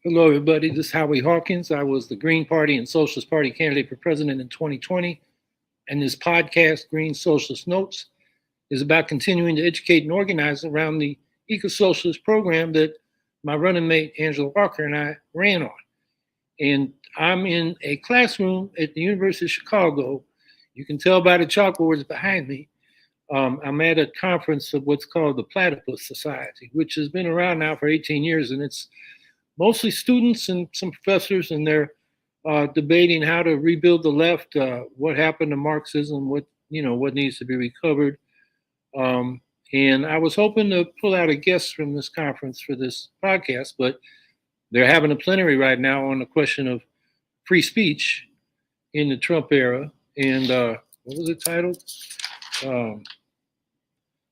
Hello, everybody. This is Howie Hawkins. I was the Green Party and Socialist Party candidate for president in 2020. And this podcast, Green Socialist Notes, is about continuing to educate and organize around the eco-socialist program that my running mate, Angela Walker, and I ran on. And I'm in a classroom at the University of Chicago. You can tell by the chalkboards behind me. I'm at a conference of what's called the Platypus Society, which has been around now for 18 years, and it's mostly students and some professors, and they're debating how to rebuild the left, what happened to Marxism, what needs to be recovered. And I was hoping to pull out a guest from this conference for this podcast, but they're having a plenary right now on the question of free speech in the Trump era. And what was it titled?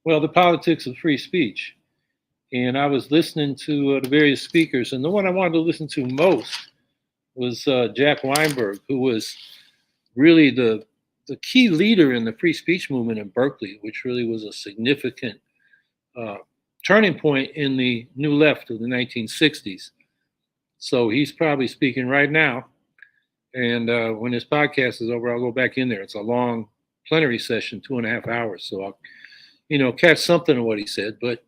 The politics of free speech. And I was listening to the various speakers, and the one I wanted to listen to most was Jack Weinberg, who was really the key leader in the free speech movement in Berkeley, which really was a significant turning point in the New Left of the 1960s. So he's probably speaking right now. And when this podcast is over, I'll go back in there. It's a long plenary session, 2.5 hours. So I'll, catch something of what he said. But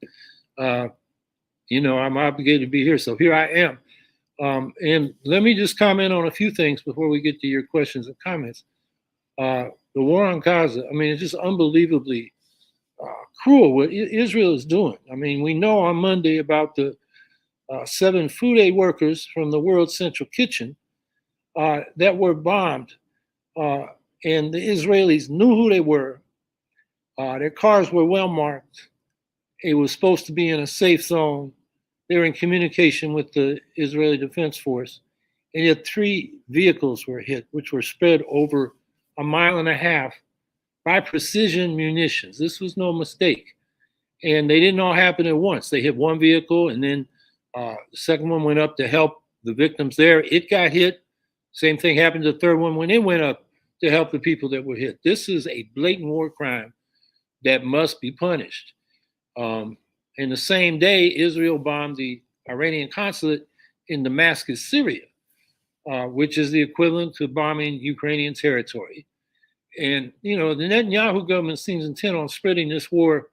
I'm obligated to be here. So here I am. And let me just comment on a few things before we get to your questions and comments. The war on Gaza, it's just unbelievably cruel what Israel is doing. We know on Monday about the 7 food aid workers from the World Central Kitchen that were bombed. And the Israelis knew who they were. Their cars were well marked. It was supposed to be in a safe zone. They were in communication with the Israeli Defense Force. And yet 3 vehicles were hit, which were spread over 1.5 miles by precision munitions. This was no mistake. And they didn't all happen at once. They hit one vehicle, and then the second one went up to help the victims there. It got hit. Same thing happened to the third one when it went up to help the people that were hit. This is a blatant war crime that must be punished. In the same day, Israel bombed the Iranian consulate in Damascus, Syria, which is the equivalent to bombing Ukrainian territory. And, the Netanyahu government seems intent on spreading this war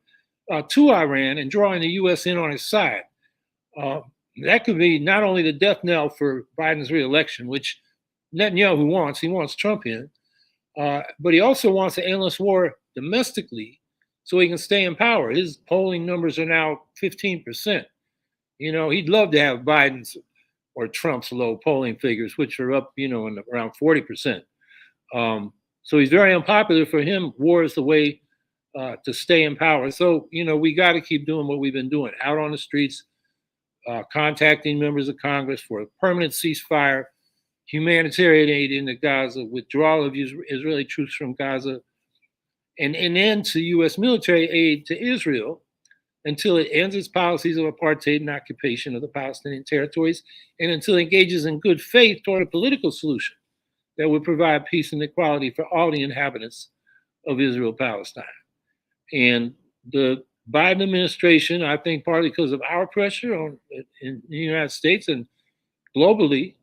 to Iran and drawing the U.S. in on its side. That could be not only the death knell for Biden's reelection, which Netanyahu wants, he wants Trump in, but he also wants an endless war domestically so he can stay in power. His polling numbers are now 15%. He'd love to have Biden's or Trump's low polling figures, which are up, in around 40%. So he's very unpopular. For him, war is the way to stay in power. So, we got to keep doing what we've been doing, out on the streets, contacting members of Congress for a permanent ceasefire, humanitarian aid into Gaza, withdrawal of Israeli troops from Gaza, and an end to U.S. military aid to Israel until it ends its policies of apartheid and occupation of the Palestinian territories, and until it engages in good faith toward a political solution that would provide peace and equality for all the inhabitants of Israel-Palestine. And the Biden administration, I think partly because of our pressure in the United States and globally,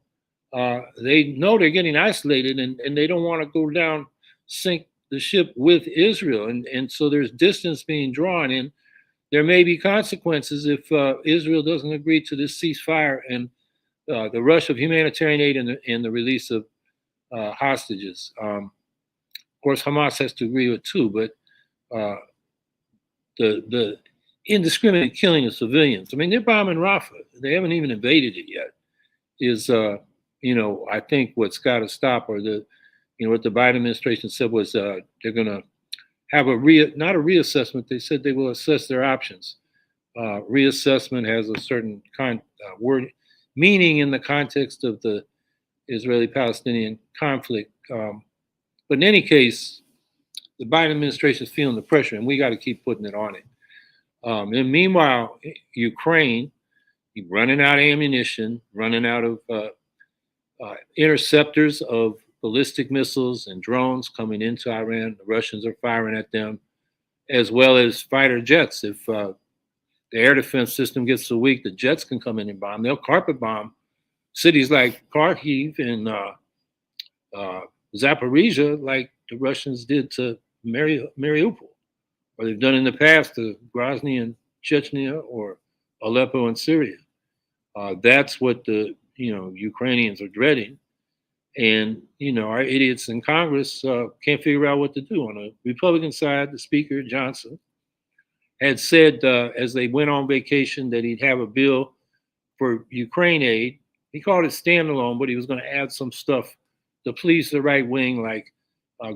they know they're getting isolated and they don't want to go down, sink the ship with Israel. And so there's distance being drawn, and there may be consequences if Israel doesn't agree to this ceasefire and the rush of humanitarian aid and the release of hostages. Of course, Hamas has to agree with too, but the indiscriminate killing of civilians, they're bombing Rafah. They haven't even invaded it yet, is, I think what's got to stop, or what the Biden administration said was they're going to have not a reassessment. They said they will assess their options. Reassessment has a certain word meaning in the context of the Israeli-Palestinian conflict. But in any case, the Biden administration is feeling the pressure, and we got to keep putting it on it. And meanwhile, Ukraine, running out of ammunition, running out of interceptors of ballistic missiles and drones coming into Iran. The Russians are firing at them, as well as fighter jets. If the air defense system gets so weak, the jets can come in and bomb. They'll carpet bomb cities like Kharkiv and uh, Zaporizhia, like the Russians did to Mariupol, or they've done in the past to Grozny and Chechnya, or Aleppo in Syria. That's what the Ukrainians are dreading, and our idiots in Congress can't figure out what to do. On the Republican side, the Speaker Johnson had said as they went on vacation that he'd have a bill for Ukraine aid. He called it standalone, but he was going to add some stuff to please the right wing, like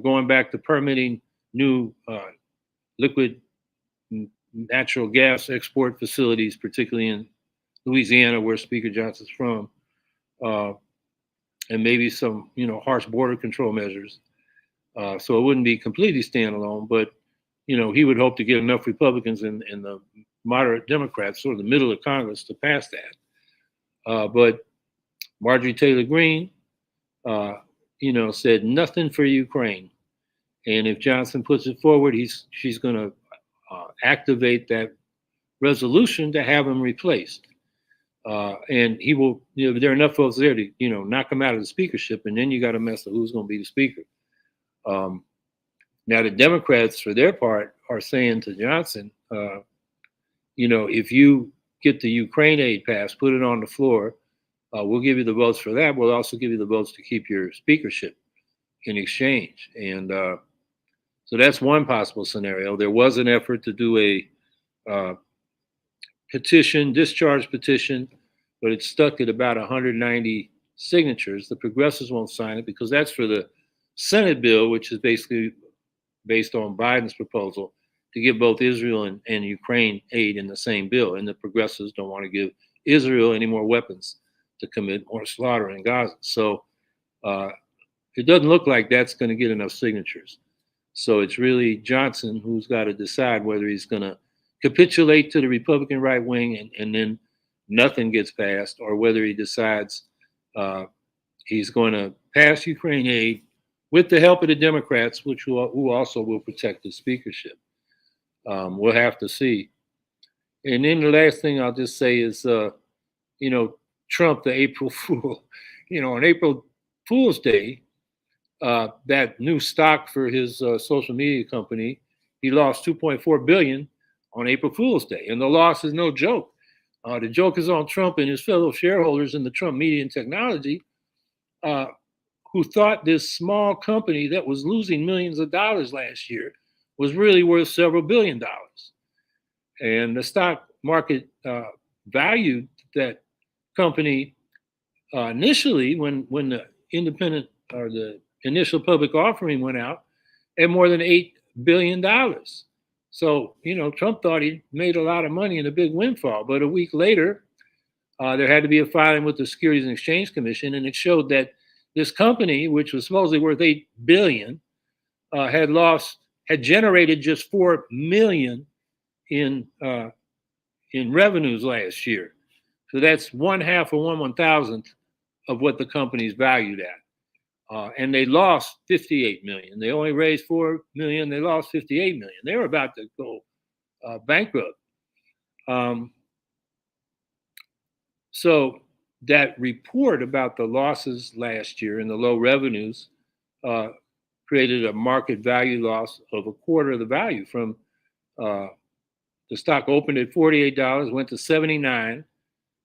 going back to permitting new liquid natural gas export facilities, particularly in Louisiana, where Speaker Johnson's from, uh, and maybe some, harsh border control measures. So it wouldn't be completely standalone, but he would hope to get enough Republicans and the moderate Democrats, sort of the middle of Congress, to pass that. But Marjorie Taylor Greene, said nothing for Ukraine, and if Johnson puts it forward, she's going to activate that resolution to have him replaced. And he will, there are enough votes there to, knock him out of the speakership, and then you got to mess with who's going to be the speaker. Now the Democrats, for their part, are saying to Johnson, if you get the Ukraine aid passed, put it on the floor, we'll give you the votes for that. We'll also give you the votes to keep your speakership in exchange. And so that's one possible scenario. There was an effort to do a discharge petition, but it's stuck at about 190 signatures. The progressives won't sign it because that's for the Senate bill, which is basically based on Biden's proposal to give both Israel and Ukraine aid in the same bill. And the progressives don't want to give Israel any more weapons to commit more slaughter in Gaza. So it doesn't look like that's going to get enough signatures. So it's really Johnson who's got to decide whether he's going to capitulate to the Republican right wing and then nothing gets passed, or whether he decides he's going to pass Ukraine aid with the help of the Democrats, who also will protect the speakership. We'll have to see. And then the last thing I'll just say is, Trump, the April Fool. On April Fool's Day, that new stock for his social media company, he lost $2.4 billion on April Fool's Day, and the loss is no joke. The joke is on Trump and his fellow shareholders in the Trump Media and Technology, who thought this small company that was losing millions of dollars last year was really worth several $billion. And the stock market valued that company initially when the independent or the initial public offering went out at more than $8 billion. So, Trump thought he made a lot of money in a big windfall. But a week later, there had to be a filing with the Securities and Exchange Commission, and it showed that this company, which was supposedly worth $8 billion, had generated just $4 million in revenues last year. So that's 1/2 or 1/1000th of what the company's valued at. And they lost $58 million. They only raised $4 million. They lost $58 million. They were about to go bankrupt. So that report about the losses last year and the low revenues created a market value loss of 1/4 of the value. From the stock opened at $48, went to $79,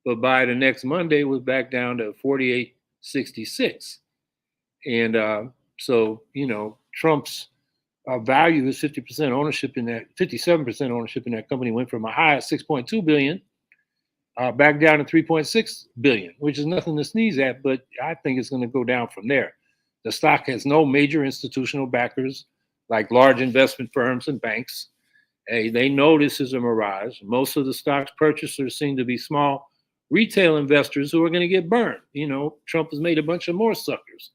but by the next Monday was back down to $48.66. And so, Trump's value, his 50% ownership in that, 57% ownership in that company, went from a high of $6.2 billion back down to $3.6 billion, which is nothing to sneeze at, but I think it's going to go down from there. The stock has no major institutional backers like large investment firms and banks. Hey, they know this is a mirage. Most of the stock's purchasers seem to be small retail investors who are going to get burned. Trump has made a bunch of more suckers.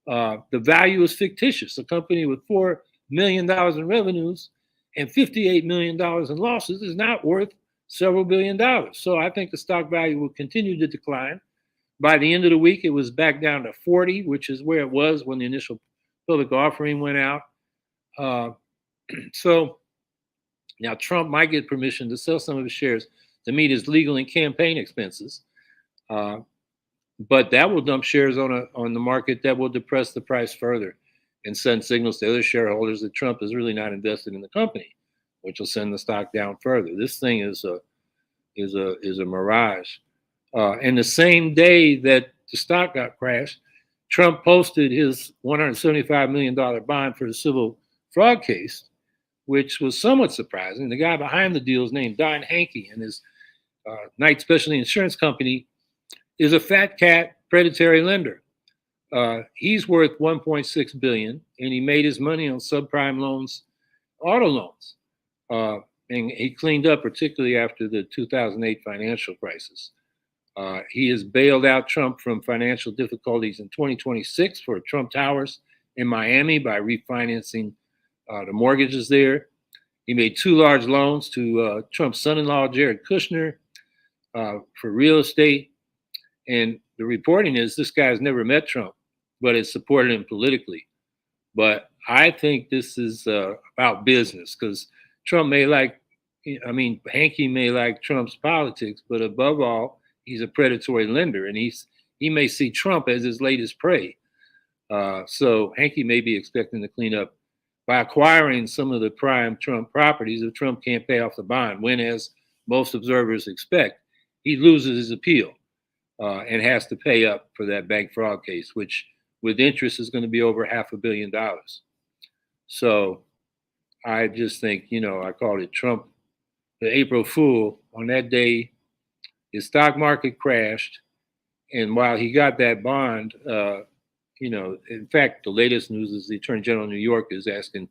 The value is fictitious. A company with $4 million in revenues and $58 million in losses is not worth several $billion. So I think the stock value will continue to decline. By the end of the week, it was back down to 40, which is where it was when the initial public offering went out. So now Trump might get permission to sell some of his shares to meet his legal and campaign expenses. but that will dump shares on the market that will depress the price further and send signals to other shareholders that Trump is really not invested in the company, which will send the stock down further. This thing is a mirage. And the same day that the stock got crashed, Trump posted his $175 million bond for the civil fraud case, which was somewhat surprising. The guy behind the deal is named Don Hankey, and his Knight Specialty Insurance Company is a fat cat predatory lender. He's worth 1.6 billion, and he made his money on subprime loans, auto loans, and he cleaned up, particularly after the 2008 financial crisis. He has bailed out Trump from financial difficulties in 2026 for Trump Towers in Miami by refinancing the mortgages there. He made 2 large loans to Trump's son-in-law, Jared Kushner, for real estate. And the reporting is this guy's never met Trump, but has supported him politically. But I think this is about business, because Trump may like, Hankey may like Trump's politics, but above all, he's a predatory lender, and he may see Trump as his latest prey. So Hankey may be expecting to clean up by acquiring some of the prime Trump properties if Trump can't pay off the bond, when, as most observers expect, he loses his appeal and has to pay up for that bank fraud case, which with interest is going to be over $500 million. So I just think, I called it Trump, the April Fool. On that day, his stock market crashed. And while he got that bond, in fact, the latest news is the Attorney General of New York is asking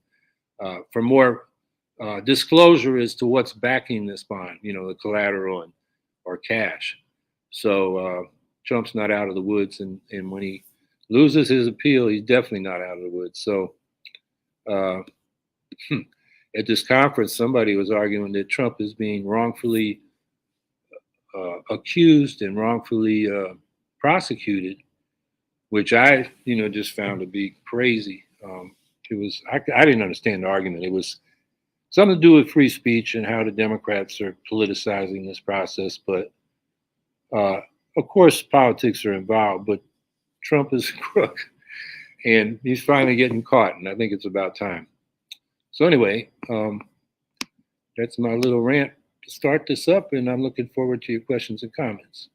for more disclosure as to what's backing this bond, the collateral or cash. So Trump's not out of the woods. And when he loses his appeal, he's definitely not out of the woods. So at this conference, somebody was arguing that Trump is being wrongfully accused and wrongfully prosecuted, which I, just found to be crazy. I didn't understand the argument. It was something to do with free speech and how the Democrats are politicizing this process. But of course, politics are involved, but Trump is a crook, and he's finally getting caught, and I think it's about time. So anyway, that's my little rant to start this up, and I'm looking forward to your questions and comments.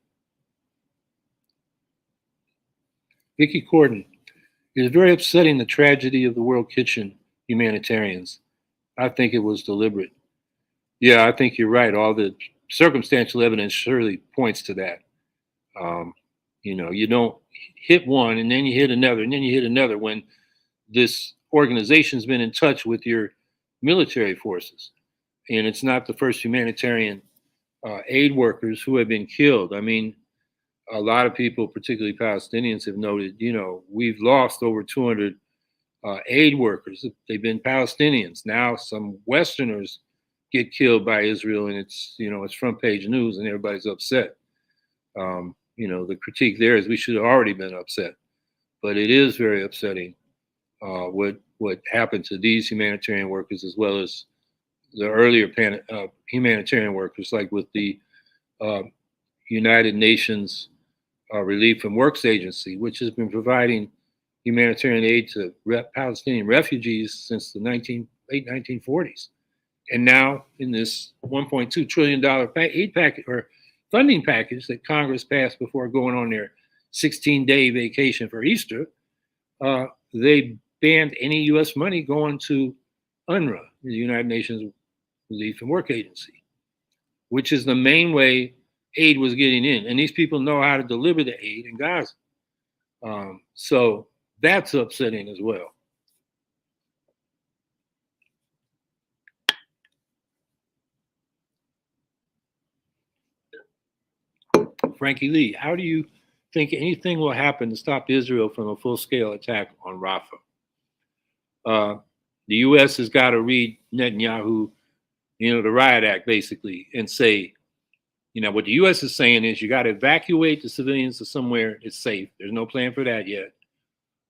Vicky Corden, it is very upsetting, the tragedy of the World Kitchen humanitarians. I think it was deliberate. Yeah, I think you're right. All the circumstantial evidence surely points to that. You don't hit one and then you hit another and then you hit another when this organization's been in touch with your military forces. And it's not the first humanitarian aid workers who have been killed. A lot of people, particularly Palestinians, have noted, we've lost over 200 aid workers. They've been Palestinians. Now some Westerners get killed by Israel, and it's front page news and everybody's upset. The critique there is we should have already been upset, but it is very upsetting what happened to these humanitarian workers, as well as the earlier humanitarian workers, like with the United Nations Relief and Works Agency, which has been providing humanitarian aid to Palestinian refugees since the late 1940s. And now in this $1.2 trillion aid package or funding package that Congress passed before going on their 16-day vacation for Easter, they banned any U.S. money going to UNRWA, the United Nations Relief and Work Agency, which is the main way aid was getting in. And these people know how to deliver the aid in Gaza. So that's upsetting as well. Frankie Lee, how do you think anything will happen to stop Israel from a full-scale attack on Rafah? The U.S. has got to read Netanyahu, the Riot Act, basically, and say, what the U.S. is saying is you got to evacuate the civilians to somewhere it's safe. There's no plan for that yet.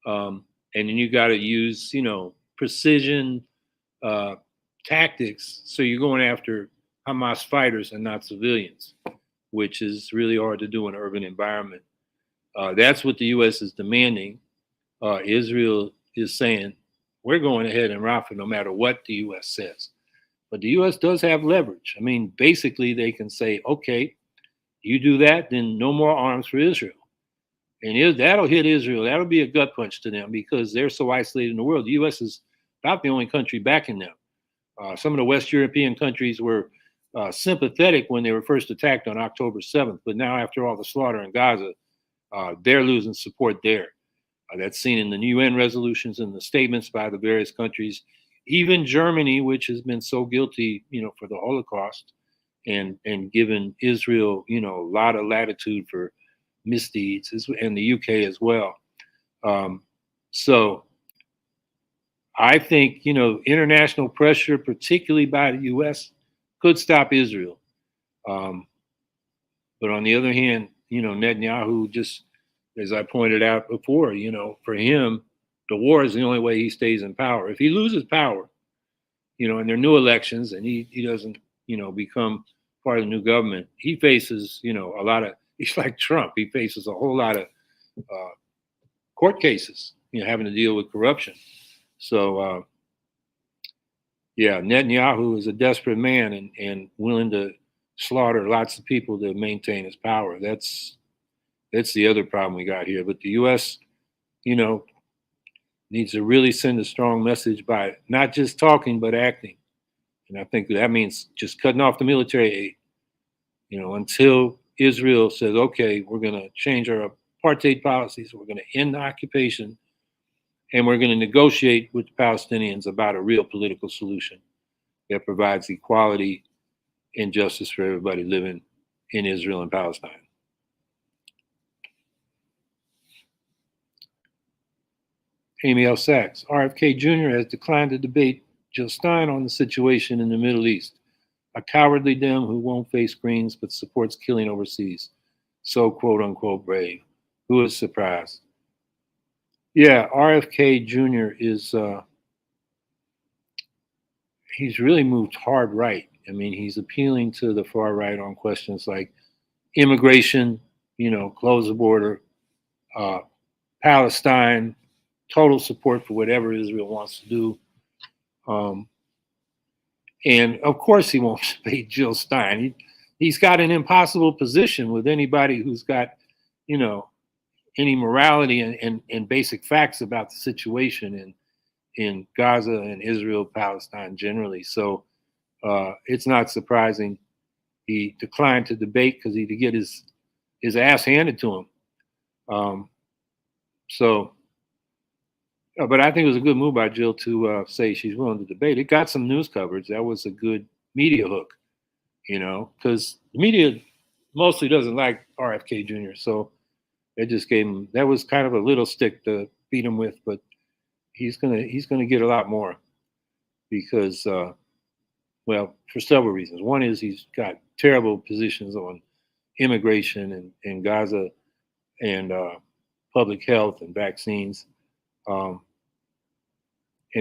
And then you got to use, precision tactics. So you're going after Hamas fighters and not civilians, which is really hard to do in an urban environment. That's what the U.S. is demanding. Israel is saying, we're going ahead and Rafah no matter what the U.S. says. But the U.S. does have leverage. I mean, basically, they can say, okay, you do that, then no more arms for Israel. And that'll hit Israel. That'll be a gut punch to them because they're so isolated in the world. The U.S. is about the only country backing them. Some of the West European countries were sympathetic when they were first attacked on October 7th. But now, after all the slaughter in Gaza, they're losing support there. That's seen in the UN resolutions and the statements by the various countries. Even Germany, which has been so guilty, for the Holocaust and given Israel, a lot of latitude for misdeeds, and the UK as well. So I think, international pressure, particularly by the US, could stop Israel. But on the other hand, Netanyahu, just as I pointed out before, for him, the war is the only way he stays in power. If he loses power, and there are new elections and he doesn't, become part of the new government, he faces, a lot of, he's like Trump. He faces a whole lot of court cases, having to deal with corruption. So, Netanyahu is a desperate man and willing to slaughter lots of people to maintain his power. That's the other problem we got here. But the U.S., needs to really send a strong message by not just talking, but acting. And I think that means just cutting off the military aid, until Israel says, okay, we're going to change our apartheid policies. We're going to end the occupation. And we're going to negotiate with the Palestinians about a real political solution that provides equality and justice for everybody living in Israel and Palestine. Amy L. Sachs, RFK Jr. has declined to debate Jill Stein on the situation in the Middle East. A cowardly Dem who won't face Greens but supports killing overseas. So quote unquote brave. Who is surprised? Yeah, RFK Jr. is, he's really moved hard right. I mean, he's appealing to the far right on questions like immigration, close the border, Palestine, total support for whatever Israel wants to do. And of course he won't debate Jill Stein. He's got an impossible position with anybody who's got, any morality and basic facts about the situation in Gaza and Israel, Palestine generally. So it's not surprising he declined to debate because he could get his ass handed to him. But I think it was a good move by Jill to say she's willing to debate. It got some news coverage. That was a good media hook, because the media mostly doesn't like RFK Jr. So it just gave him, that was kind of a little stick to beat him with, but he's gonna get a lot more because, well, for several reasons. One is he's got terrible positions on immigration and Gaza and public health and vaccines. And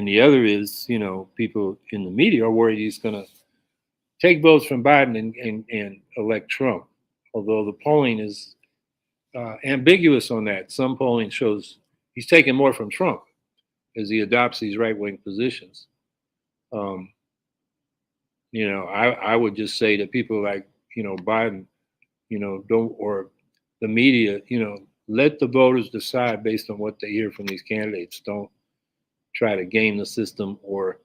the other is, people in the media are worried he's going to take votes from Biden and elect Trump, although the polling is ambiguous on that. Some polling shows he's taking more from Trump as he adopts these right-wing positions. I would just say that people like, Biden, don't, or the media, let the voters decide based on what they hear from these candidates. Don't try to game the system or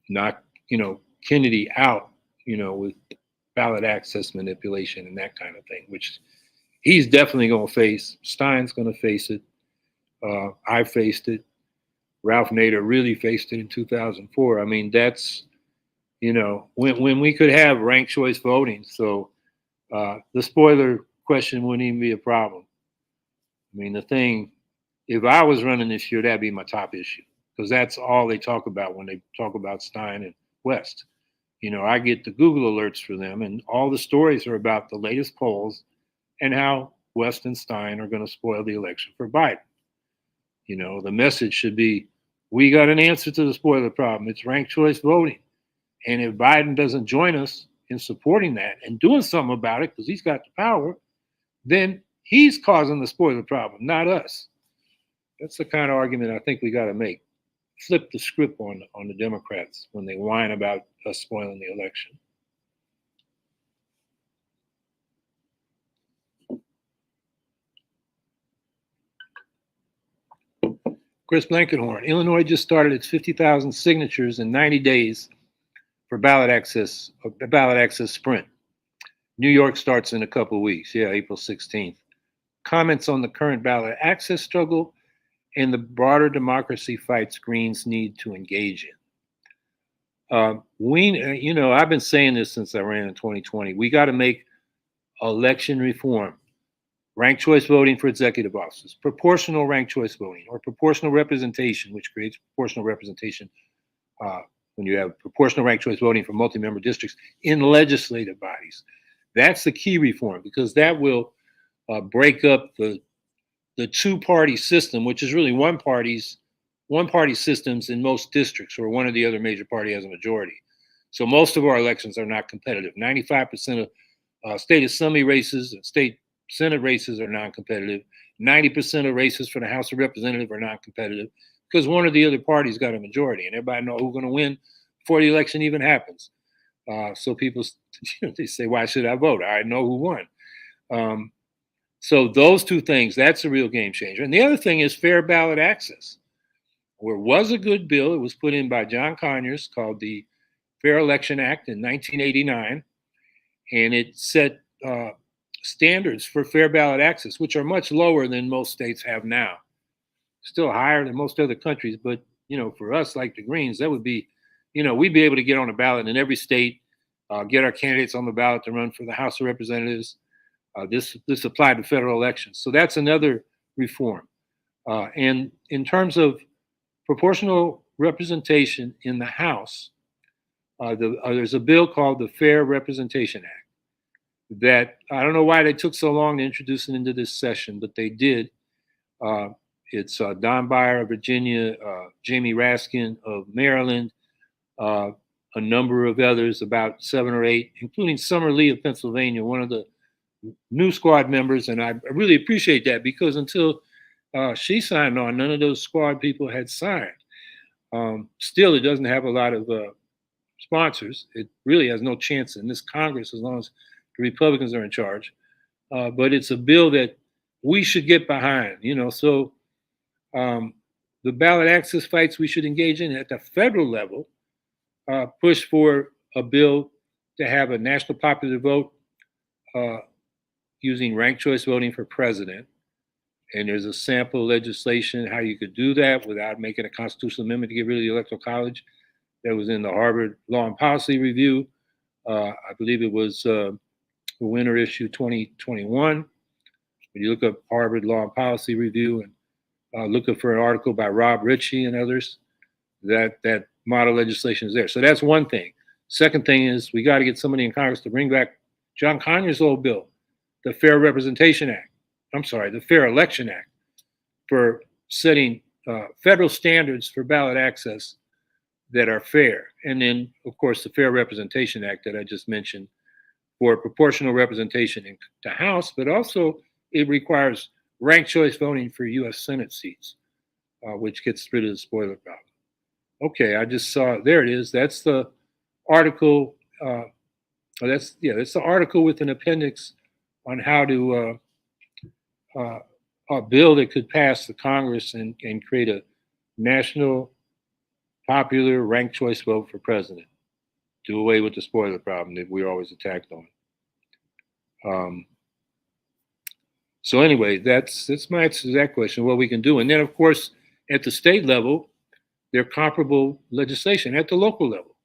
knock, Kennedy out, with ballot access manipulation and that kind of thing, which he's definitely going to face. Stein's going to face it. I faced it. Ralph Nader really faced it in 2004. I mean, that's, when we could have ranked choice voting. So the spoiler question wouldn't even be a problem. I mean, the thing, if I was running this year, that'd be my top issue because that's all they talk about when they talk about Stein and West. I get the Google alerts for them, and all the stories are about the latest polls and how West and Stein are going to spoil the election for Biden. The message should be, we got an answer to the spoiler problem. It's ranked choice voting. And if Biden doesn't join us in supporting that and doing something about it, because he's got the power, then He's causing the spoiler problem, not us. That's the kind of argument I think we got to make. Flip the script on the Democrats when they whine about us spoiling the election. Chris Blankenhorn, Illinois just started its 50,000 signatures in 90 days for ballot access sprint. New York starts in a couple of weeks. Yeah, April 16th. Comments on the current ballot access struggle and the broader democracy fights Greens need to engage in. I've been saying this since I ran in 2020. We got to make election reform, ranked choice voting for executive offices, proportional ranked choice voting, or proportional representation, which creates proportional representation when you have proportional ranked choice voting for multi-member districts in legislative bodies. That's the key reform, because that will break up the two-party system, which is really one party systems in most districts, where one or the other major party has a majority. So most of our elections are not competitive. 95% of state assembly races and state Senate races are non-competitive. 90% of races for the House of Representatives are non-competitive because one or the other party's got a majority, and everybody knows who's going to win before the election even happens. So people, they say, "Why should I vote? I know who won." So those two things, that's a real game changer. And the other thing is fair ballot access. There was a good bill. It was put in by John Conyers called the Fair Election Act in 1989, and it set standards for fair ballot access, which are much lower than most states have now. Still higher than most other countries, but for us, like the Greens, that would be, we'd be able to get on a ballot in every state, get our candidates on the ballot to run for the House of Representatives. This applied to federal elections, so that's another reform. And in terms of proportional representation in the House, there's a bill called the Fair Representation Act that I don't know why they took so long to introduce it into this session, but they did. It's Don Beyer of Virginia, Jamie Raskin of Maryland, a number of others, about 7 or 8, including Summer Lee of Pennsylvania, one of the new squad members. And I really appreciate that, because until she signed on, none of those squad people had signed. Still, it doesn't have a lot of sponsors. It really has no chance in this Congress as long as the Republicans are in charge. But it's a bill that we should get behind, So the ballot access fights we should engage in at the federal level, push for a bill to have a national popular vote using ranked choice voting for president. And there's a sample legislation how you could do that without making a constitutional amendment to get rid of the Electoral College. That was in the Harvard Law and Policy Review. I believe it was winter issue 2021. When you look up Harvard Law and Policy Review and look up for an article by Rob Ritchie and others, that model legislation is there. So that's one thing. Second thing is we got to get somebody in Congress to bring back John Conyers' old bill, the Fair Representation Act. The Fair Election Act, for setting federal standards for ballot access that are fair. And then, of course, the Fair Representation Act that I just mentioned for proportional representation in the House, but also it requires ranked choice voting for U.S. Senate seats, which gets rid of the spoiler problem. Okay, I just saw, there it is. That's the article. That's the article with an appendix on how to a bill that could pass the Congress and create a national popular ranked choice vote for president. Do away with the spoiler problem that we're always attacked on. So anyway, that's my answer to that question, what we can do. And then, of course, at the state level, there are comparable legislation at the local level,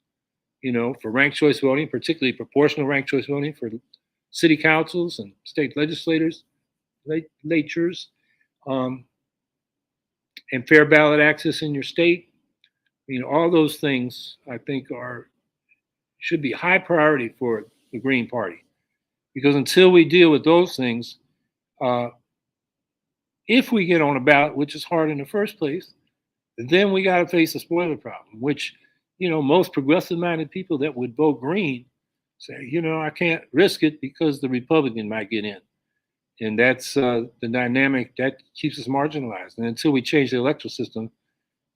for ranked choice voting, particularly proportional ranked choice voting for city councils and state legislatures, and fair ballot access in your state. All those things I think should be high priority for the Green Party, because until we deal with those things, if we get on a ballot, which is hard in the first place, then we got to face a spoiler problem, which, most progressive-minded people that would vote Green say, I can't risk it because the Republican might get in. And that's the dynamic that keeps us marginalized. And until we change the electoral system,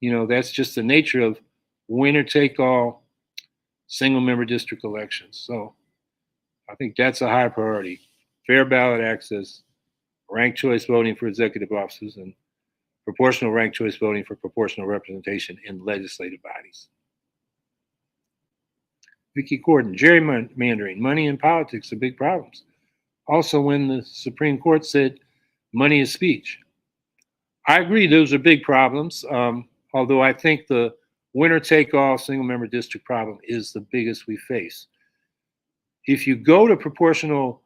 that's just the nature of winner take all single member district elections. So I think that's a high priority. Fair ballot access, ranked choice voting for executive offices, and proportional ranked choice voting for proportional representation in legislative bodies. Vicky Gordon, gerrymandering, money in politics are big problems. Also, when the Supreme Court said money is speech. I agree, those are big problems, although I think the winner take all single member district problem is the biggest we face. If you go to proportional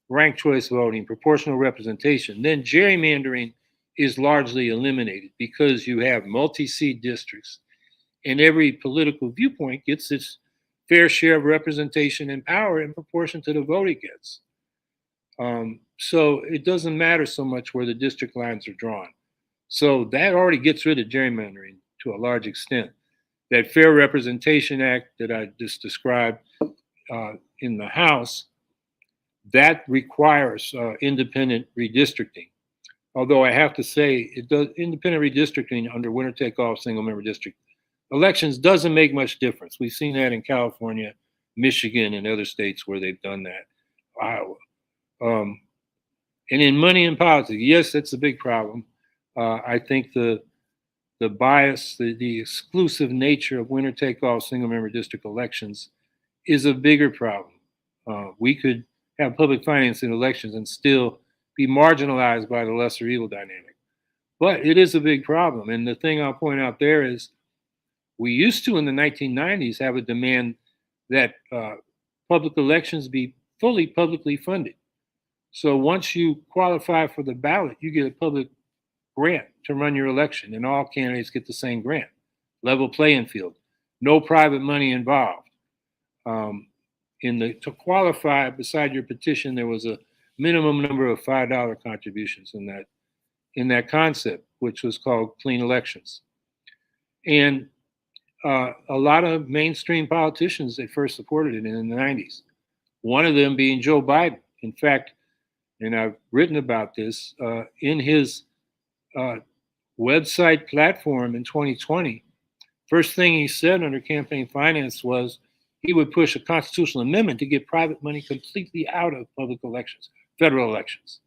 ranked choice voting, proportional representation, then gerrymandering is largely eliminated because you have multi-seat districts and every political viewpoint gets its fair share of representation and power in proportion to the vote it gets. So it doesn't matter so much where the district lines are drawn. So that already gets rid of gerrymandering to a large extent. That Fair Representation Act that I just described in the House, that requires independent redistricting. Although I have to say, it does independent redistricting under winner-take-all single-member district elections doesn't make much difference. We've seen that in California, Michigan, and other states where they've done that. Iowa. And in money in politics, yes, that's a big problem. I think the bias, the exclusive nature of winner-take-all single-member district elections is a bigger problem. We could have public financing elections and still be marginalized by the lesser evil dynamic. But it is a big problem. And the thing I'll point out there is we used to, in the 1990s, have a demand that public elections be fully publicly funded. So once you qualify for the ballot, you get a public grant to run your election, and all candidates get the same grant. Level playing field, no private money involved. To qualify, beside your petition, there was a minimum number of $5 contributions in that concept, which was called Clean Elections. And a lot of mainstream politicians at first supported it in the 90s. One of them being Joe Biden. In fact, and I've written about this in his website platform in 2020. First thing he said under campaign finance was he would push a constitutional amendment to get private money completely out of public elections, federal elections,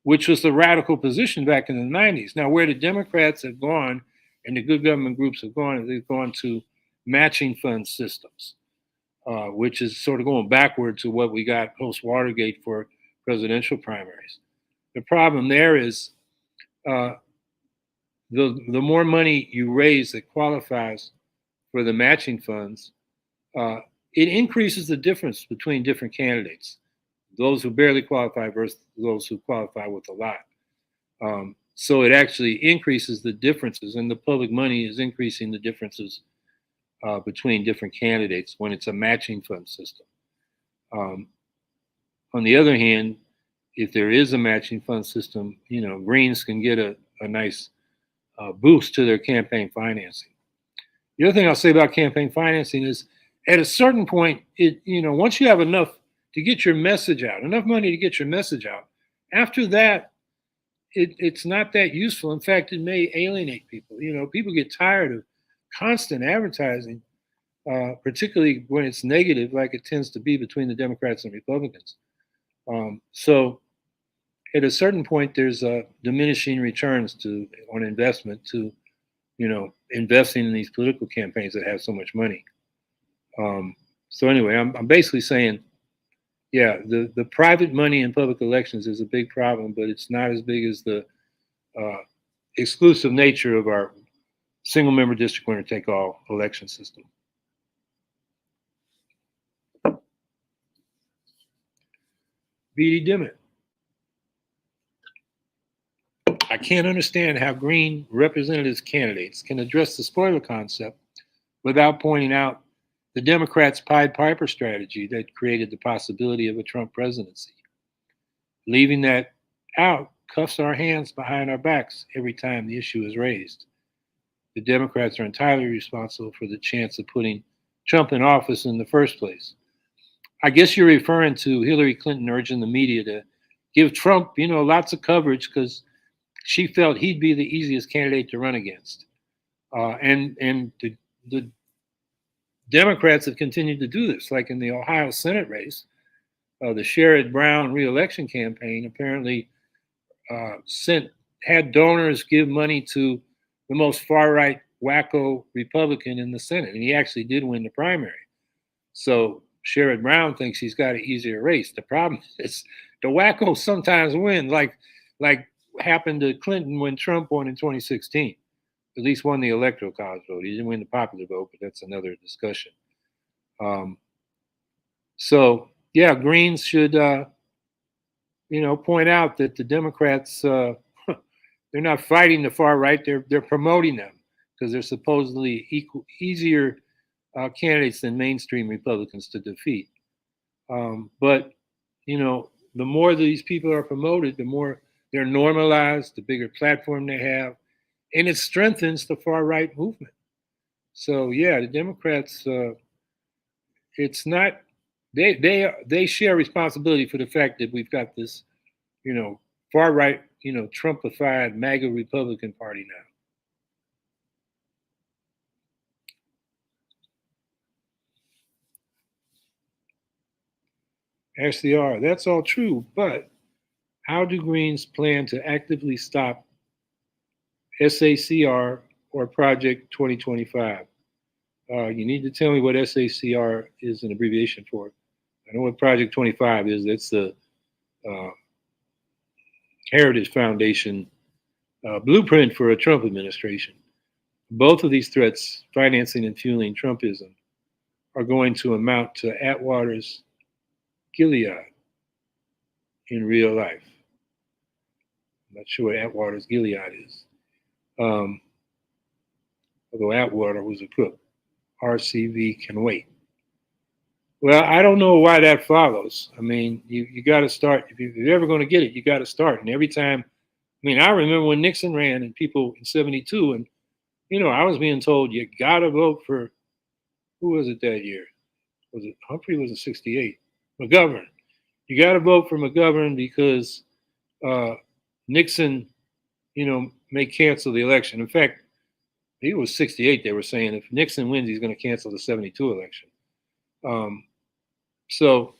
which was the radical position back in the 90s. Now, where the Democrats have gone and the good government groups have gone, they've gone to matching fund systems, which is sort of going backward to what we got post-Watergate for presidential primaries. The problem there is the more money you raise that qualifies for the matching funds, it increases the difference between different candidates, those who barely qualify versus those who qualify with a lot. So it actually increases the differences, and the public money is increasing the differences between different candidates when it's a matching fund system. On the other hand, if there is a matching fund system, Greens can get a nice boost to their campaign financing. The other thing I'll say about campaign financing is at a certain point, once you have enough to get your message out, enough money to get your message out, after that, it's not that useful. In fact, it may alienate people. People get tired of constant advertising, particularly when it's negative, like it tends to be between the Democrats and Republicans. So at a certain point, there's diminishing returns on investment to, investing in these political campaigns that have so much money. So anyway, I'm basically saying, yeah, the private money in public elections is a big problem, but it's not as big as the exclusive nature of our single member district winner take all election system. B.D. Dimmitt. I can't understand how Green representatives candidates can address the spoiler concept without pointing out the Democrats' Pied Piper strategy that created the possibility of a Trump presidency. Leaving that out cuffs our hands behind our backs every time the issue is raised. The Democrats are entirely responsible for the chance of putting Trump in office in the first place. I guess you're referring to Hillary Clinton urging the media to give Trump, lots of coverage because she felt he'd be the easiest candidate to run against. And the Democrats have continued to do this, like in the Ohio Senate race. The Sherrod Brown reelection campaign apparently had donors give money to the most far right wacko Republican in the Senate, and he actually did win the primary. So Sherrod Brown thinks he's got an easier race. The problem is the wackos sometimes win, like happened to Clinton when Trump won in 2016. At least won the electoral college vote. He didn't win the popular vote, but that's another discussion. So yeah, Greens should point out that the Democrats they're not fighting the far right; they're promoting them because they're supposedly easier candidates than mainstream Republicans to defeat. But the more these people are promoted, the more they're normalized, the bigger platform they have, and it strengthens the far right movement. So yeah, the Democrats, it's not they share responsibility for the fact that we've got this, far right, Trumpified MAGA Republican Party now. Ashley R. That's all true, but how do Greens plan to actively stop SACR or Project 2025? You need to tell me what SACR is an abbreviation for. I know what Project 25 is. That's the Heritage Foundation blueprint for a Trump administration. Both of these threats, financing and fueling Trumpism, are going to amount to Atwater's Gilead in real life. I'm not sure what Atwater's Gilead is. Although Atwater was a crook. RCV can wait. Well, I don't know why that follows. I mean, you got to start. If you're ever going to get it, you got to start. And every time, I remember when Nixon ran and people in 72, and, I was being told you got to vote for, who was it that year? Was it Humphrey? Was it 68? McGovern. You got to vote for McGovern because Nixon, may cancel the election. In fact, he was 68. They were saying if Nixon wins, he's going to cancel the 72 election. So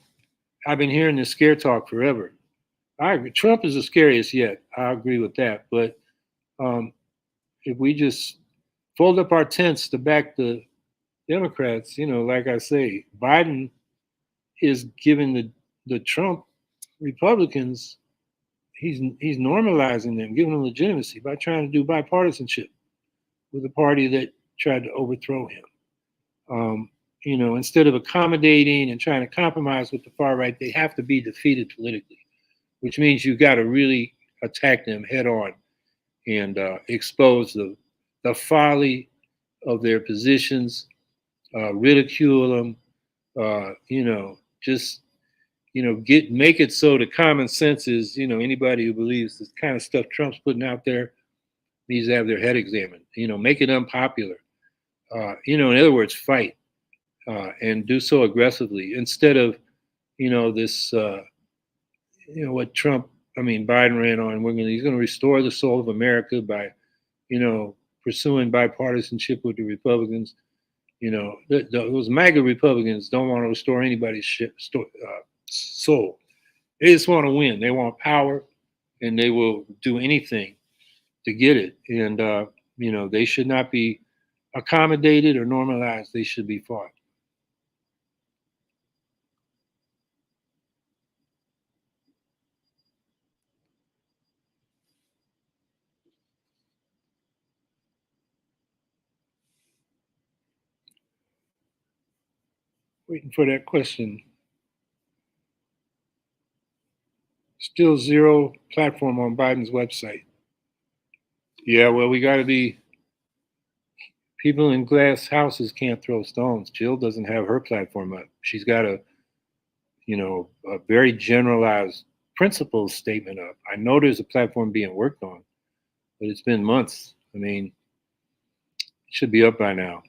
I've been hearing this scare talk forever. I agree. Trump is the scariest yet. I agree with that. But if we just fold up our tents to back the Democrats, like I say, Biden is giving the Trump Republicans, he's normalizing them, giving them legitimacy by trying to do bipartisanship with a party that tried to overthrow him. Instead of accommodating and trying to compromise with the far right, they have to be defeated politically, which means you've got to really attack them head on and expose the folly of their positions, ridicule them, make it so the common sense is, anybody who believes this kind of stuff Trump's putting out there needs to have their head examined, make it unpopular. In other words, fight and do so aggressively instead of, this, what Biden ran on. He's going to restore the soul of America by, pursuing bipartisanship with the Republicans. Those MAGA Republicans don't want to restore anybody's soul. They just want to win. They want power, and they will do anything to get it. And they should not be accommodated or normalized. They should be fought. Waiting for that question. Still zero platform on Biden's website. Yeah, well, we got to be. People in glass houses can't throw stones. Jill doesn't have her platform up. She's got a very generalized principles statement up. I know there's a platform being worked on, but it's been months. It should be up by now.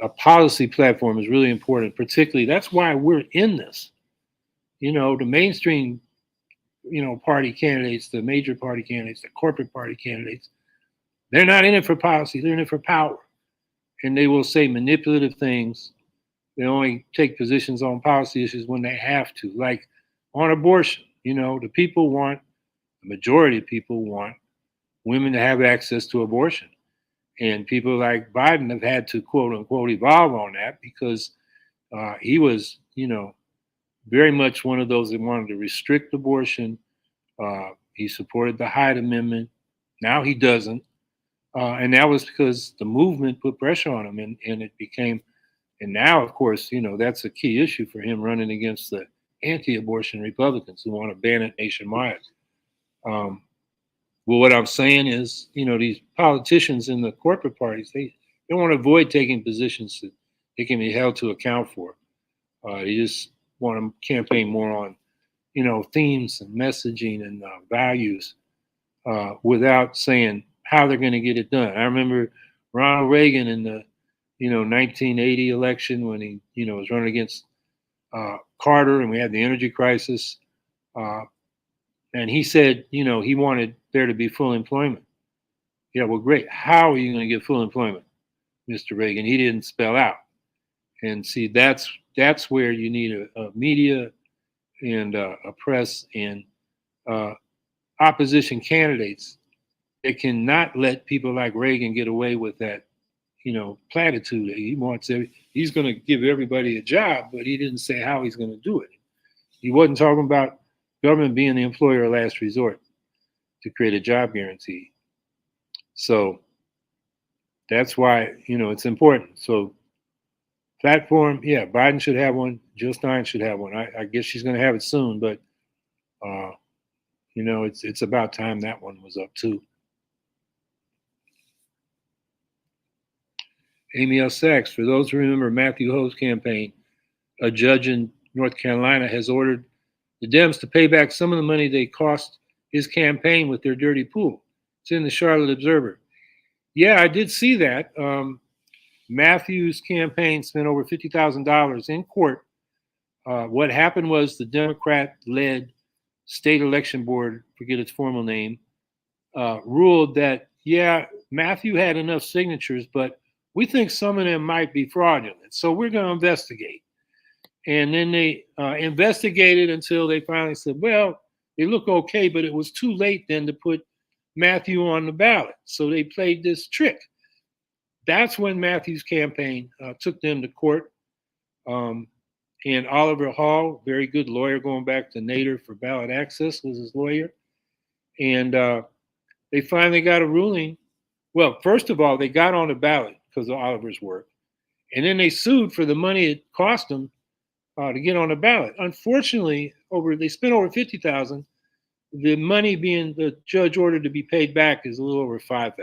A policy platform is really important, particularly that's why we're in this. The mainstream party candidates, the major party candidates, the corporate party candidates, they're not in it for policy, they're in it for power. And they will say manipulative things. They only take positions on policy issues when they have to, like on abortion. The people want, the majority of people want women to have access to abortion. And people like Biden have had to, quote unquote, evolve on that because he was, very much one of those that wanted to restrict abortion. He supported the Hyde Amendment. Now he doesn't. And that was because the movement put pressure on him, and it became, and now, of course, that's a key issue for him running against the anti-abortion Republicans who want to ban it nationwide. Well, what I'm saying is, these politicians in the corporate parties, they want to avoid taking positions that they can be held to account for. They just want to campaign more on, themes and messaging and values without saying how they're going to get it done. I remember Ronald Reagan in the, 1980 election when he, was running against Carter, and we had the energy crisis. And he said, he wanted there to be full employment. Yeah, well, great. How are you going to get full employment, Mr. Reagan? He didn't spell out. And see, that's where you need a media and a press and opposition candidates that cannot let people like Reagan get away with that, platitude. He's going to give everybody a job, but he didn't say how he's going to do it. He wasn't talking about government being the employer of last resort to create a job guarantee. So that's why, it's important. So platform, yeah, Biden should have one. Jill Stein should have one. I guess she's going to have it soon, but, it's about time that one was up too. Amy L. Sachs, for those who remember Matthew Ho's campaign, a judge in North Carolina has ordered the Dems to pay back some of the money they cost his campaign with their dirty pool. It's in the Charlotte Observer. Yeah, I did see that. Matthew's campaign spent over $50,000 in court. What happened was the Democrat-led state election board, forget its formal name, ruled that, yeah, Matthew had enough signatures, but we think some of them might be fraudulent. So we're going to investigate. And then they investigated until they finally said, well, they look okay, but it was too late then to put Matthew on the ballot. So they played this trick. That's when Matthew's campaign took them to court. And Oliver Hall, very good lawyer going back to Nader for ballot access, was his lawyer. And they finally got a ruling. Well, first of all, they got on the ballot because of Oliver's work. And then they sued for the money it cost them to get on the ballot. Unfortunately, they spent over $50,000. The money being the judge ordered to be paid back is a little over $5,000.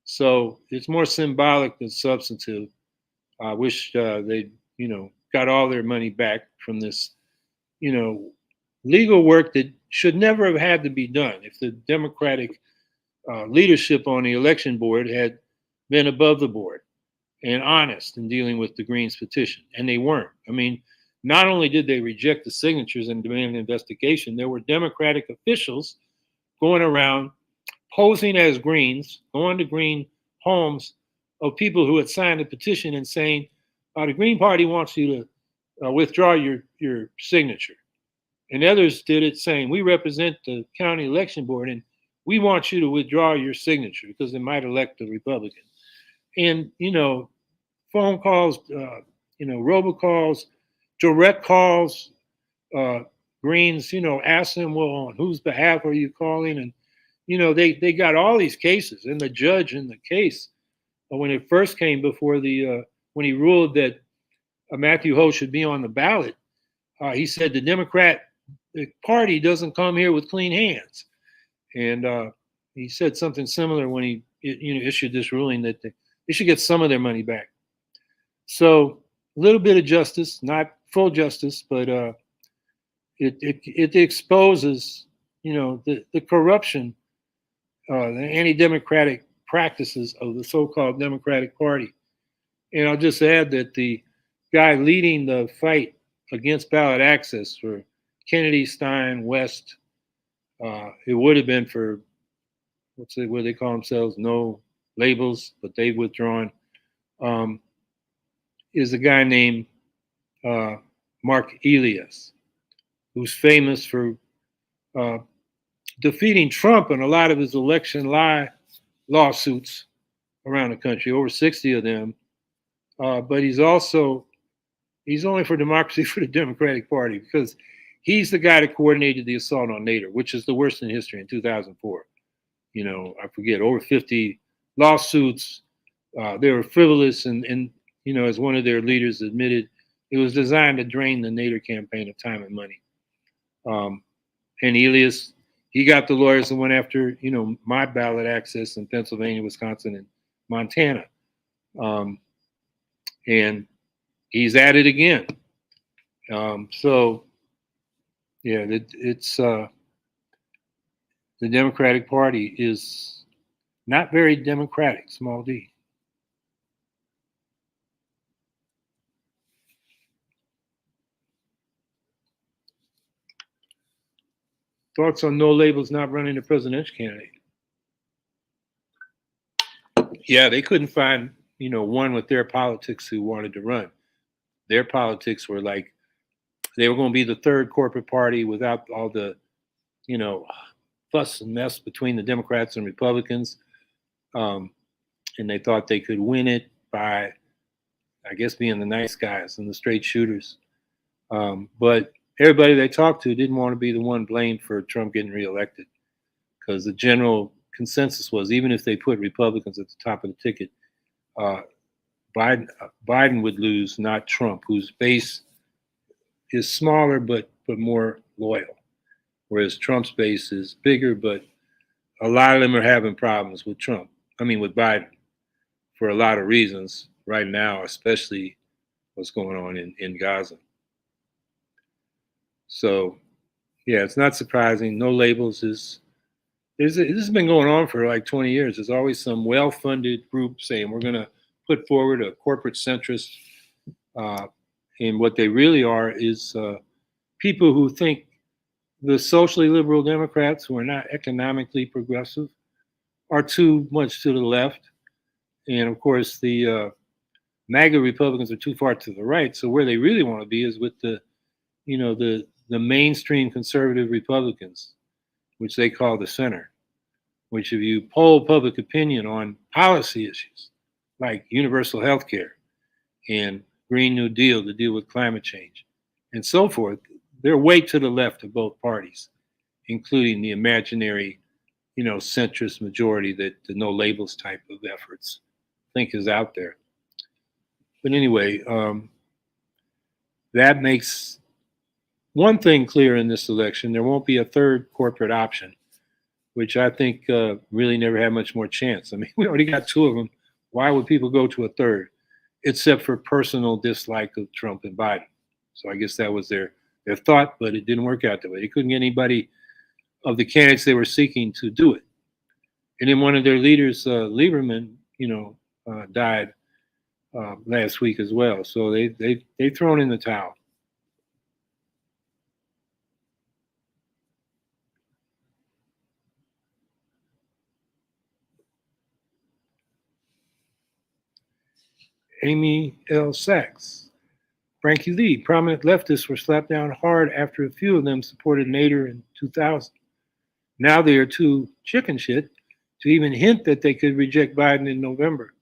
So it's more symbolic than substantive. I wish they, got all their money back from this, legal work that should never have had to be done. If the Democratic leadership on the election board had been above the board and honest in dealing with the Greens petition, and they weren't. I mean, not only did they reject the signatures and demand an investigation, there were Democratic officials going around posing as Greens, going to Green homes of people who had signed a petition and saying, the Green Party wants you to withdraw your signature. And others did it saying, we represent the county election board and we want you to withdraw your signature because it might elect a Republican. And, phone calls, robocalls, direct calls, Greens, ask them, well, on whose behalf are you calling? And, they got all these cases. And the judge in the case, when it first came before when he ruled that Matthew Ho should be on the ballot, he said the Democrat Party doesn't come here with clean hands. And he said something similar when he issued this ruling that they should get some of their money back. So a little bit of justice, not full justice, but it exposes, the corruption, the anti-democratic practices of the so-called Democratic Party. And I'll just add that the guy leading the fight against ballot access for Kennedy, Stein, West, It would have been for what they call themselves, no labels, but they've withdrawn. Um, is a guy named uh, Mark Elias, who's famous for uh, defeating Trump in a lot of his election lie lawsuits around the country, over 60 of them. But he's only for democracy for the Democratic Party because he's the guy that coordinated the assault on Nader, which is the worst in history in 2004. I forget, over 50 lawsuits. They were frivolous, and as one of their leaders admitted, it was designed to drain the Nader campaign of time and money. And Elias, he got the lawyers and went after, my ballot access in Pennsylvania, Wisconsin, and Montana. And he's at it again. So, yeah, it's the Democratic Party is not very democratic, small d. Thoughts on no labels not running a presidential candidate? Yeah, they couldn't find, one with their politics who wanted to run. Their politics were like they were going to be the third corporate party without all the, fuss and mess between the Democrats and Republicans. And they thought they could win it by, I guess, being the nice guys and the straight shooters. But everybody they talked to didn't want to be the one blamed for Trump getting reelected because the general consensus was even if they put Republicans at the top of the ticket, Biden would lose, not Trump, whose base is smaller but more loyal, whereas Trump's base is bigger, but a lot of them are having problems with Trump. I mean, with Biden, for a lot of reasons right now, especially what's going on in Gaza. So, yeah, it's not surprising. No labels this has been going on for like 20 years. There's always some well-funded group saying we're going to put forward a corporate centrist, and what they really are is people who think the socially liberal Democrats, who are not economically progressive, are too much to the left, and of course the MAGA Republicans are too far to the right. So where they really want to be is with the mainstream conservative Republicans, which they call the center, which if you poll public opinion on policy issues like universal health care and Green New Deal to deal with climate change and so forth, they're way to the left of both parties, including the imaginary, centrist majority that the no labels type of efforts think is out there. But anyway, that makes one thing clear in this election: there won't be a third corporate option, which I think really never had much more chance. I mean, we already got two of them. Why would people go to a third, except for personal dislike of Trump and Biden? So I guess that was their thought, but it didn't work out that way. They couldn't get anybody of the candidates they were seeking to do it. And then one of their leaders, Lieberman, died last week as well. So they've thrown in the towel. Amy L. Sachs. Frankie Lee, prominent leftists were slapped down hard after a few of them supported Nader in 2000. Now they are too chicken shit to even hint that they could reject Biden in November.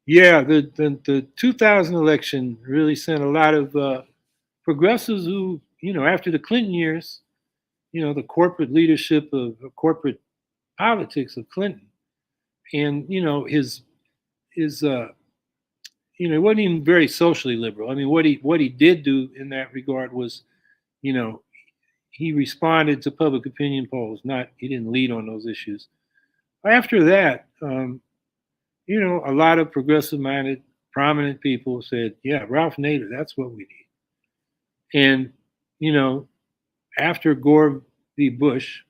Yeah, the 2000 election really sent a lot of progressives who, after the Clinton years, the corporate leadership of corporate politics of Clinton, and his he wasn't even very socially liberal. I mean, what he did do in that regard was, he responded to public opinion polls. He didn't lead on those issues. After that, a lot of progressive-minded, prominent people said, "Yeah, Ralph Nader, that's what we need." And after Gore v. Bush,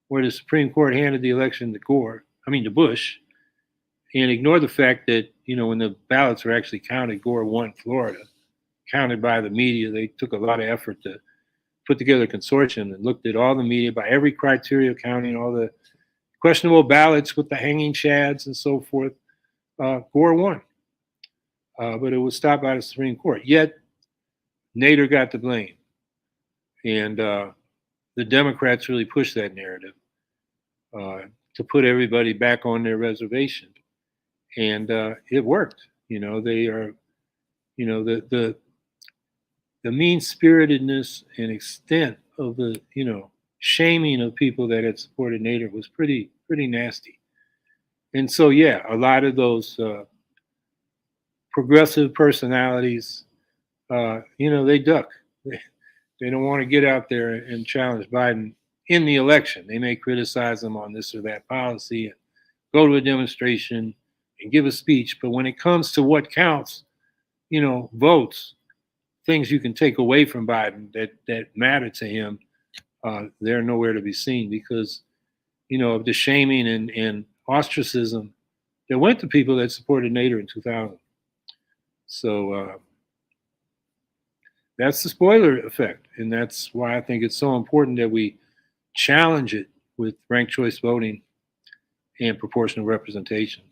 where the Supreme Court handed the election to Bush, and ignored the fact that, when the ballots were actually counted, Gore won Florida, counted by the media. They took a lot of effort to put together a consortium and looked at all the media by every criteria, counting all the questionable ballots with the hanging chads and so forth. Gore won, but it was stopped by the Supreme Court. Yet Nader got the blame, and the Democrats really pushed that narrative to put everybody back on their reservation, and it worked. They are, the mean-spiritedness and extent of the, shaming of people that had supported Nader was pretty nasty. And so, yeah, a lot of those progressive personalities, they duck. They don't want to get out there and challenge Biden in the election. They may criticize him on this or that policy and go to a demonstration and give a speech. But when it comes to what counts, votes, things you can take away from Biden that matter to him, they're nowhere to be seen because, of the shaming and ostracism that went to people that supported Nader in 2000. So that's the spoiler effect. And that's why I think it's so important that we challenge it with ranked choice voting and proportional representation.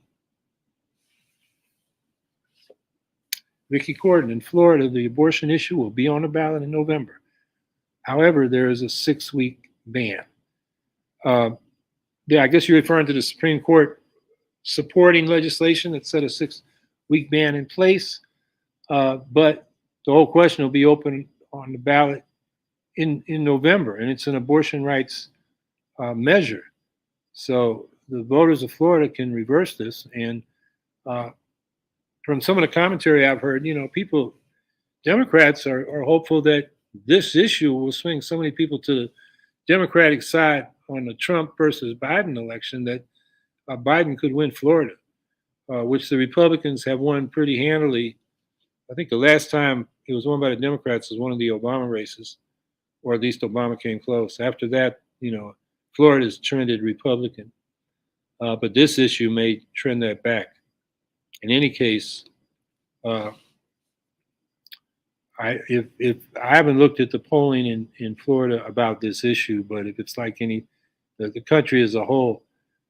Vicky Corden, in Florida, the abortion issue will be on the ballot in November. However, there is a 6-week ban. Yeah, I guess you're referring to the Supreme Court supporting legislation that set a 6-week ban in place. But the whole question will be open on the ballot in November, and it's an abortion rights measure. So the voters of Florida can reverse this. And from some of the commentary I've heard, Democrats are hopeful that this issue will swing so many people to the Democratic side on the Trump versus Biden election that Biden could win Florida, which the Republicans have won pretty handily. I think the last time it was won by the Democrats was one of the Obama races, or at least Obama came close. After that, Florida's trended Republican. But this issue may trend that back. In any case, if I haven't looked at the polling in Florida about this issue, but if it's like the country as a whole,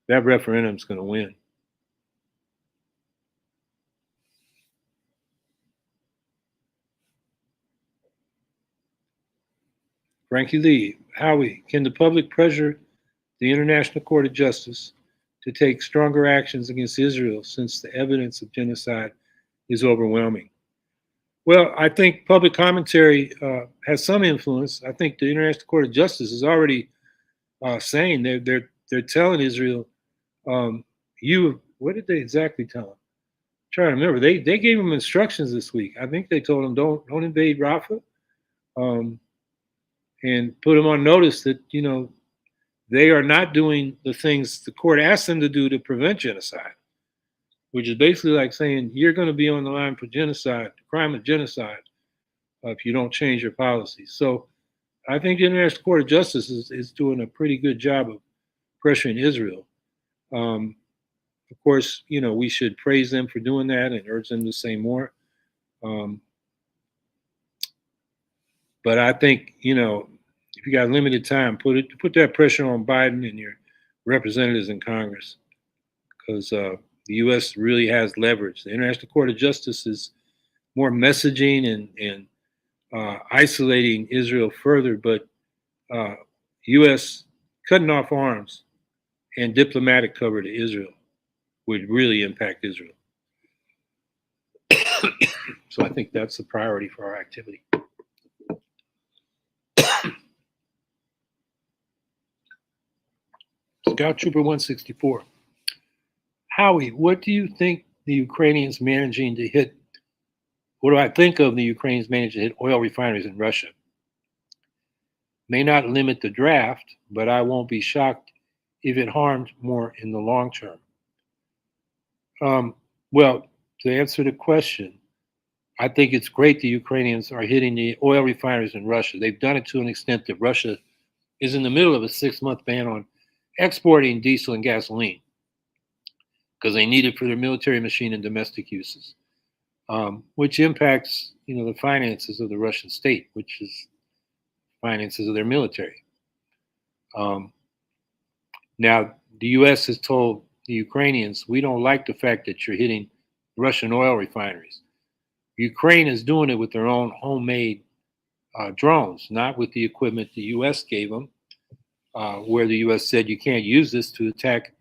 that referendum's going to win. Frankie Lee, Howie, can the public pressure the International Court of Justice to take stronger actions against Israel since the evidence of genocide is overwhelming? Well, I think public commentary has some influence. I think the International Court of Justice is already saying they're telling Israel, what did they exactly tell them? I'm trying to remember. They gave them instructions this week. I think they told them don't invade Rafah, and put them on notice that they are not doing the things the court asked them to do to prevent genocide, which is basically like saying you're going to be on the line for genocide, crime of genocide, if you don't change your policies. So I think the International Court of Justice is doing a pretty good job of pressuring Israel. Of course, we should praise them for doing that and urge them to say more. But I think, if you got limited time, put that pressure on Biden and your representatives in Congress, because the U.S. really has leverage. The International Court of Justice is more messaging and isolating Israel further, but U.S. cutting off arms and diplomatic cover to Israel would really impact Israel. So I think that's the priority for our activity. Scout Trooper 164. Howie, what do you think the Ukrainians managing to hit? What do I think of the Ukrainians managing to hit oil refineries in Russia? May not limit the draft, but I won't be shocked if it harmed more in the long term. Well, to answer the question, I think it's great the Ukrainians are hitting the oil refineries in Russia. They've done it to an extent that Russia is in the middle of a 6-month ban on exporting diesel and gasoline because they need it for their military machine and domestic uses, which impacts, the finances of the Russian state, which is finances of their military. Now, the U.S. has told the Ukrainians, we don't like the fact that you're hitting Russian oil refineries. Ukraine is doing it with their own homemade drones, not with the equipment the U.S. gave them, where the U.S. said you can't use this to attack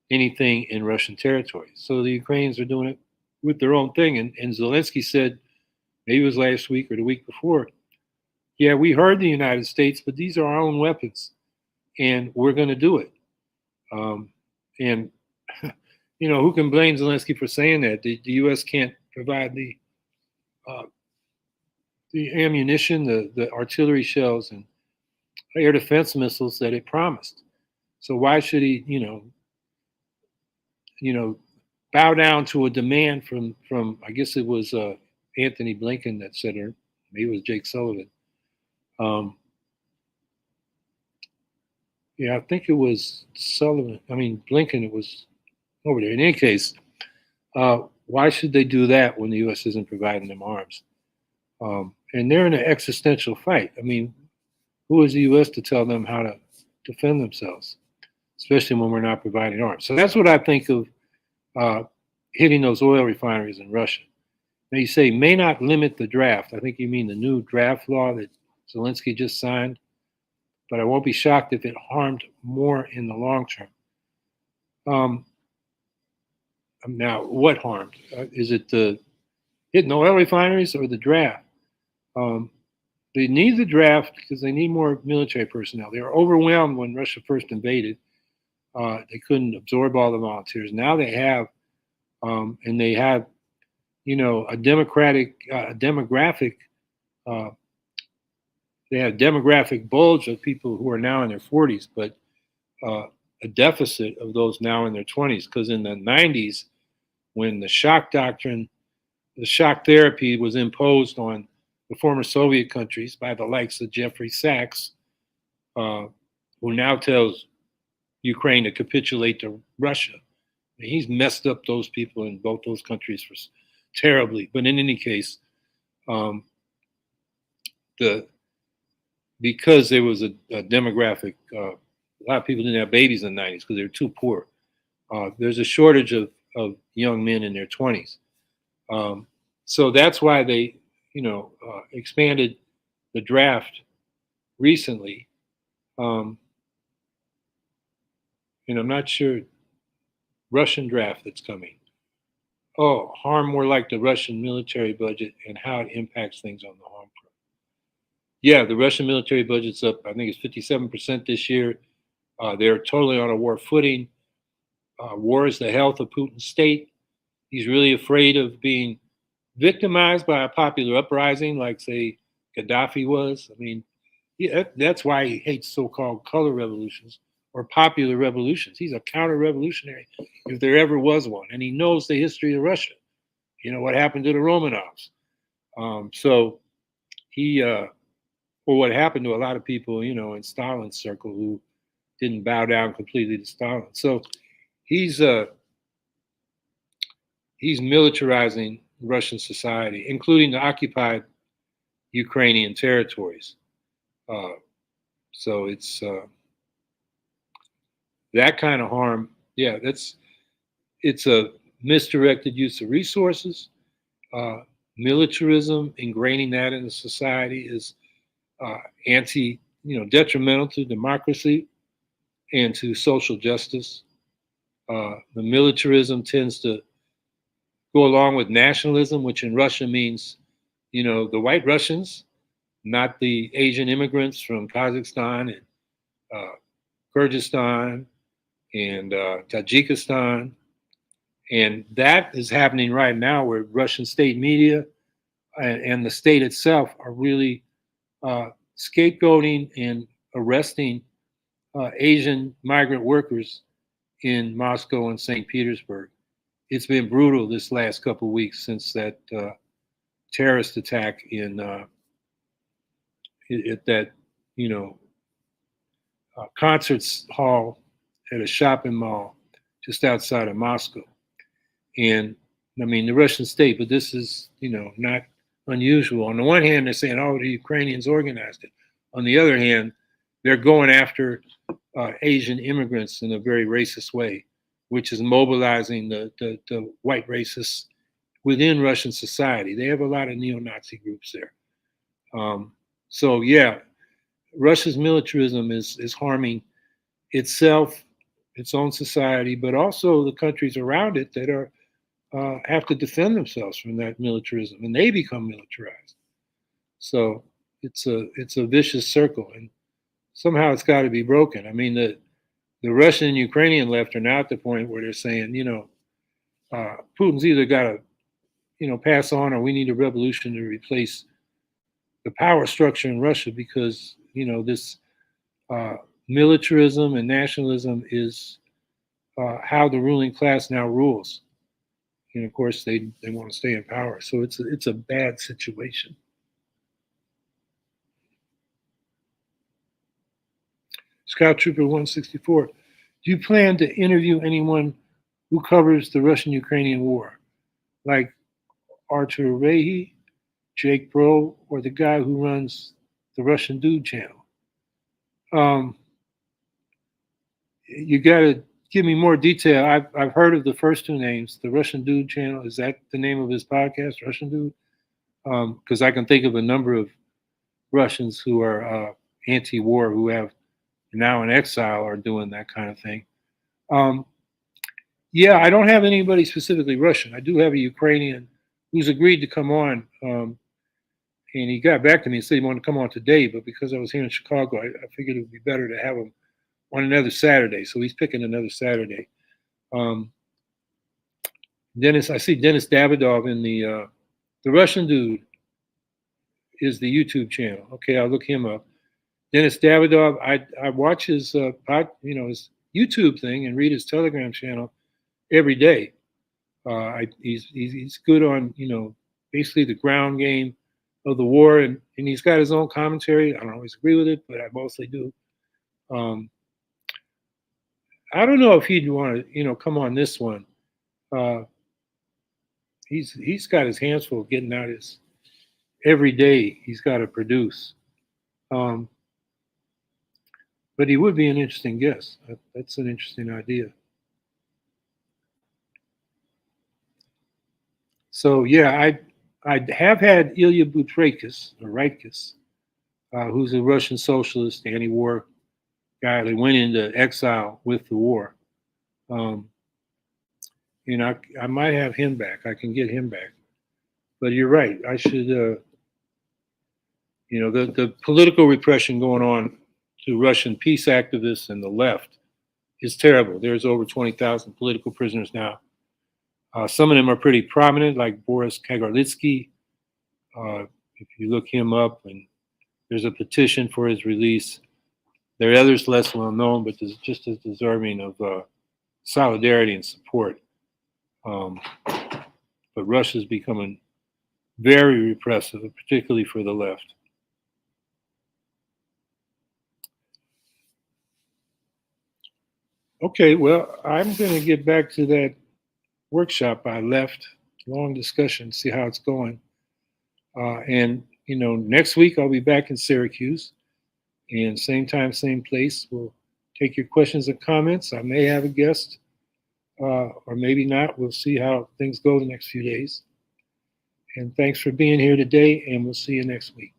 anything in Russian territory. So the Ukrainians are doing it with their own thing. And Zelensky said, maybe it was last week or the week before, yeah, we heard the United States, but these are our own weapons, and we're going to do it. And, who can blame Zelensky for saying that? The U.S. can't provide the ammunition, the artillery shells, and air defense missiles that it promised. So why should he, bow down to a demand from I guess it was Anthony Blinken that said it, maybe it was Jake Sullivan. Yeah, I think it was Sullivan. I mean, Blinken, it was over there. In any case, why should they do that when the U.S. isn't providing them arms? And they're in an existential fight. I mean, who is the U.S. to tell them how to defend themselves, especially when we're not providing arms? So that's what I think of hitting those oil refineries in Russia. Now, you say may not limit the draft. I think you mean the new draft law that Zelensky just signed. But I won't be shocked if it harmed more in the long term. Now, what harmed? Is it the hitting oil refineries or the draft? They need the draft because they need more military personnel. They were overwhelmed when Russia first invaded. They couldn't absorb all the volunteers. Now they have, and they have, a demographic. They have a demographic bulge of people who are now in their 40s, but a deficit of those now in their 20s. Because in the 90s, when the shock doctrine, the shock therapy was imposed on the former Soviet countries by the likes of Jeffrey Sachs, who now tells Ukraine to capitulate to Russia. I mean, he's messed up those people in both those countries terribly. But in any case, because there was a demographic, a lot of people didn't have babies in the 90s because they were too poor. There's a shortage of young men in their 20s. So that's why they, expanded the draft recently. And I'm not sure, Russian draft that's coming. Oh, harm more like the Russian military budget and how it impacts things on the harm front. Yeah, the Russian military budget's up, I think it's 57% this year. They're totally on a war footing. War is the health of Putin's state. He's really afraid of being victimized by a popular uprising like, say, Gaddafi was. I mean, that's why he hates so-called color revolutions or popular revolutions. He's a counter-revolutionary if there ever was one. And he knows the history of Russia. What happened to the Romanovs. So he, or what happened to a lot of people, in Stalin's circle who didn't bow down completely to Stalin. So he's militarizing Russian society, including the occupied Ukrainian territories. So it's that kind of harm. Yeah, it's a misdirected use of resources. Militarism, ingraining that in the society is detrimental to democracy and to social justice. The militarism tends to go along with nationalism, which in Russia means, the white Russians, not the Asian immigrants from Kazakhstan and Kyrgyzstan and Tajikistan. And that is happening right now where Russian state media and the state itself are really scapegoating and arresting Asian migrant workers in Moscow and St. Petersburg. It's been brutal this last couple of weeks since that terrorist attack in at that concerts hall at a shopping mall just outside of Moscow. And I mean the Russian state, but this is not unusual. On the one hand, they're saying, "Oh, the Ukrainians organized it." On the other hand, they're going after Asian immigrants in a very racist way, which is mobilizing the white racists within Russian society. They have a lot of neo-Nazi groups there. So yeah, Russia's militarism is harming itself, its own society, but also the countries around it that are have to defend themselves from that militarism, and they become militarized. So it's a vicious circle, and somehow it's got to be broken. I mean, the Russian and Ukrainian left are now at the point where they're saying, Putin's either got to, pass on, or we need a revolution to replace the power structure in Russia, because this militarism and nationalism is how the ruling class now rules. And of course, they want to stay in power. So it's a bad situation. Scout Trooper 164, do you plan to interview anyone who covers the Russian-Ukrainian war, like Artur Rehi, Jake Bro, or the guy who runs the Russian Dude channel? You got to give me more detail. I've heard of the first two names. The Russian Dude channel, is that the name of his podcast, Russian Dude? Because I can think of a number of Russians who are anti-war, who have now in exile, are doing that kind of thing. Yeah, I don't have anybody specifically Russian. I do have a Ukrainian who's agreed to come on. And he got back to me and said he wanted to come on today, but because I was here in Chicago, I figured it would be better to have him on another Saturday. So he's picking another Saturday. I see Dennis Davidov in the Russian Dude is the YouTube channel. Okay, I'll look him up. Dennis Davidov, I watch his his YouTube thing and read his Telegram channel every day. He's good on basically the ground game of the war, and he's got his own commentary. I don't always agree with it, but I mostly do. I don't know if he'd want to come on this one. He's got his hands full getting out his every day. He's got to produce. But he would be an interesting guest. That's an interesting idea. So yeah, I have had Ilya Butrakis, or Reitkis, who's a Russian socialist, anti-war guy that went into exile with the war. I might have him back. I can get him back. But you're right. I should, the political repression going on to Russian peace activists and the left is terrible. There's over 20,000 political prisoners now. Some of them are pretty prominent, like Boris Kagarlitsky. If you look him up, and there's a petition for his release. There are others less well known, but just as deserving of solidarity and support. But Russia's becoming very repressive, particularly for the left. Okay, well, I'm going to get back to that workshop I left. Long discussion, see how it's going. And next week I'll be back in Syracuse, and same time, same place. We'll take your questions and comments. I may have a guest, or maybe not. We'll see how things go the next few days. And thanks for being here today, and we'll see you next week.